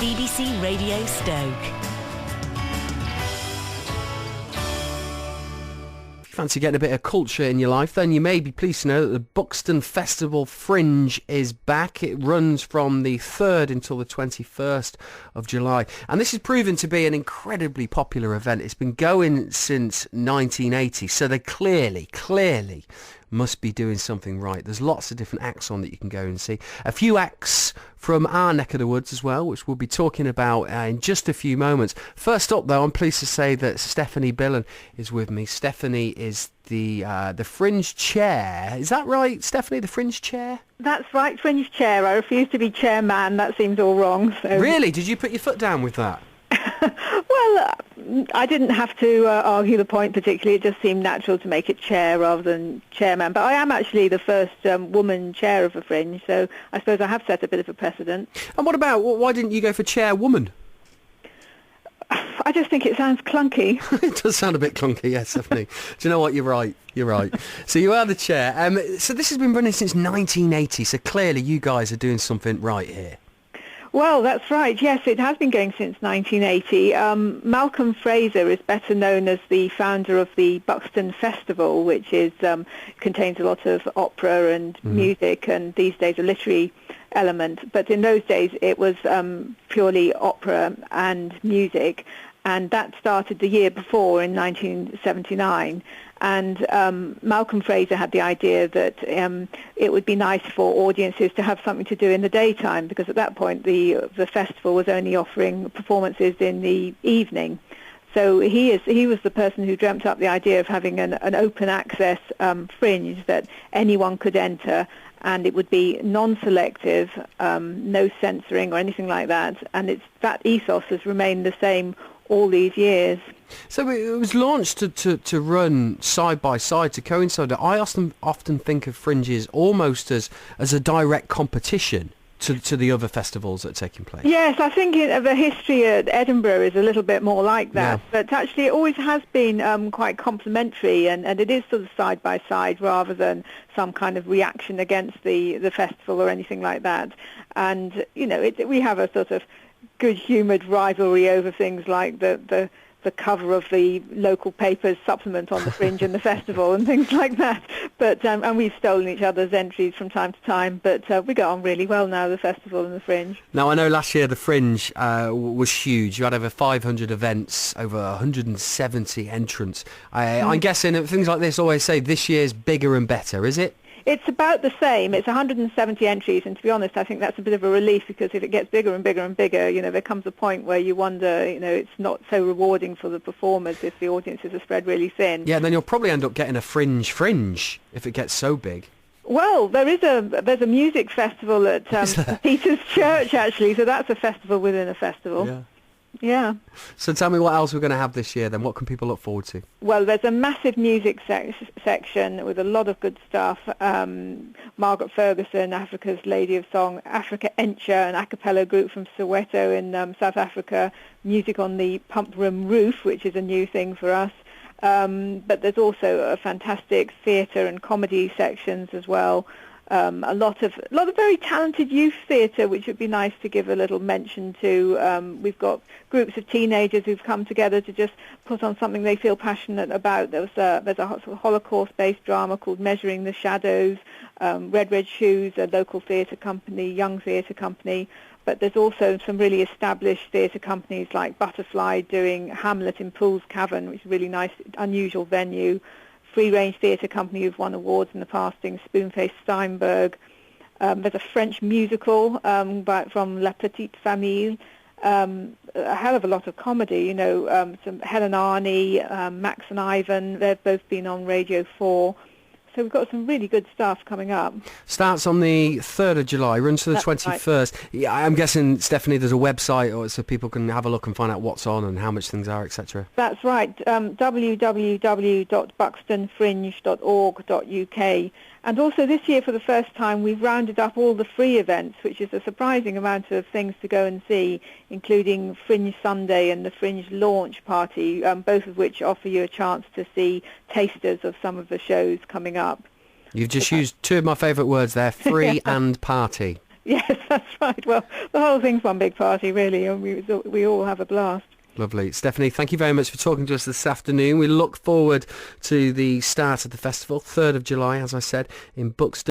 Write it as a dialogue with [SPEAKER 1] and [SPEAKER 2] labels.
[SPEAKER 1] BBC Radio Stoke.
[SPEAKER 2] Fancy getting a bit of culture in your life, then you may be pleased to know that the Buxton Fringe is back. It runs from the 3rd until the 21st of July. And this has proven to be an incredibly popular event. It's been going since 1980, so they clearly must be doing something right. There's lots of different acts on that you can go and see. A few acts from our neck of the woods as well, which we'll be talking about in just a few moments. First up, though, I'm pleased to say that Stephanie Billen is with me. Stephanie is the Fringe Chair. Is that right, Stephanie, the Fringe Chair?
[SPEAKER 3] That's right, Fringe Chair. I refuse to be chairman. That seems all wrong. So.
[SPEAKER 2] Really? Did you put your foot down with that?
[SPEAKER 3] Well, I didn't have to argue the point particularly. It just seemed natural to make it chair rather than chairman. But I am actually the first woman chair of the Fringe, so I suppose I have set a bit of a precedent.
[SPEAKER 2] And what about, why didn't you go for chairwoman?
[SPEAKER 3] I just think it sounds clunky.
[SPEAKER 2] It does sound a bit clunky, yes, Stephanie. Do you know what? You're right. So you are the chair. So this has been running since 1980, so clearly you guys are doing something right here.
[SPEAKER 3] Well, that's right. Yes, it has been going since 1980. Malcolm Fraser is better known as the founder of the Buxton Festival, which is contains a lot of opera and music, and these days a literary element. But in those days, it was purely opera and music, and that started the year before in 1979. And Malcolm Fraser had the idea that it would be nice for audiences to have something to do in the daytime, because at that point the festival was only offering performances in the evening. So he was the person who dreamt up the idea of having an open access fringe that anyone could enter, and it would be non-selective, no censoring or anything like that. And that ethos has remained the same all these years.
[SPEAKER 2] So it was launched to run side by side, to coincide. I often think of Fringes almost as a direct competition to the other festivals that are taking place.
[SPEAKER 3] Yes, I think the history at Edinburgh is a little bit more like that. Yeah. But actually it always has been quite complementary, and it is sort of side by side rather than some kind of reaction against the festival or anything like that. And, we have a sort of good-humoured rivalry over things like the cover of the local paper's supplement on the Fringe and the festival and things like that. But and we've stolen each other's entries from time to time, but we get on really well now, the festival and the Fringe.
[SPEAKER 2] Now, I know last year the Fringe was huge. You had over 500 events, over 170 entrants. I'm guessing that things like this always say this year's bigger and better, is it?
[SPEAKER 3] It's about the same. It's 170 entries, and to be honest, I think that's a bit of a relief, because if it gets bigger and bigger and bigger, there comes a point where you wonder, it's not so rewarding for the performers if the audiences are spread really thin.
[SPEAKER 2] Yeah, and then you'll probably end up getting a fringe if it gets so big.
[SPEAKER 3] Well, there's a music festival at Peter's Church, actually, so that's a festival within a festival. Yeah. So
[SPEAKER 2] tell me what else we're going to have this year then. What can people look forward to?
[SPEAKER 3] Well, there's a massive music section with a lot of good stuff. Margaret Ferguson, Africa's Lady of Song, Africa Encha, an a cappella group from Soweto in South Africa, music on the Pump Room roof, which is a new thing for us. But there's also a fantastic theatre and comedy sections as well. A lot of very talented youth theatre, which would be nice to give a little mention to. We've got groups of teenagers who've come together to just put on something they feel passionate about. There's a Holocaust-based drama called Measuring the Shadows, Red Shoes, a local theatre company, young theatre company. But there's also some really established theatre companies like Butterfly doing Hamlet in Pools Cavern, which is a really nice, unusual venue. Free-range theatre company who've won awards in the past, doing Spoonface Steinberg. There's a French musical from La Petite Famille. A hell of a lot of comedy, some Helen Arney, Max and Ivan. They've both been on Radio 4. So we've got some really good stuff coming up.
[SPEAKER 2] Starts on the 3rd of July, runs to the 21st. Right. Yeah, I'm guessing, Stephanie, there's a website so people can have a look and find out what's on and how much things are, etc.
[SPEAKER 3] That's right, www.buxtonfringe.org.uk. And also this year, for the first time, we've rounded up all the free events, which is a surprising amount of things to go and see, including Fringe Sunday and the Fringe Launch Party, both of which offer you a chance to see tasters of some of the shows coming up.
[SPEAKER 2] You've just used two of my favourite words there, free and party.
[SPEAKER 3] Yes, that's right. Well, the whole thing's one big party, really, and we all have a blast.
[SPEAKER 2] Lovely. Stephanie, thank you very much for talking to us this afternoon. We look forward to the start of the festival, 3rd of July, as I said, in Buxton.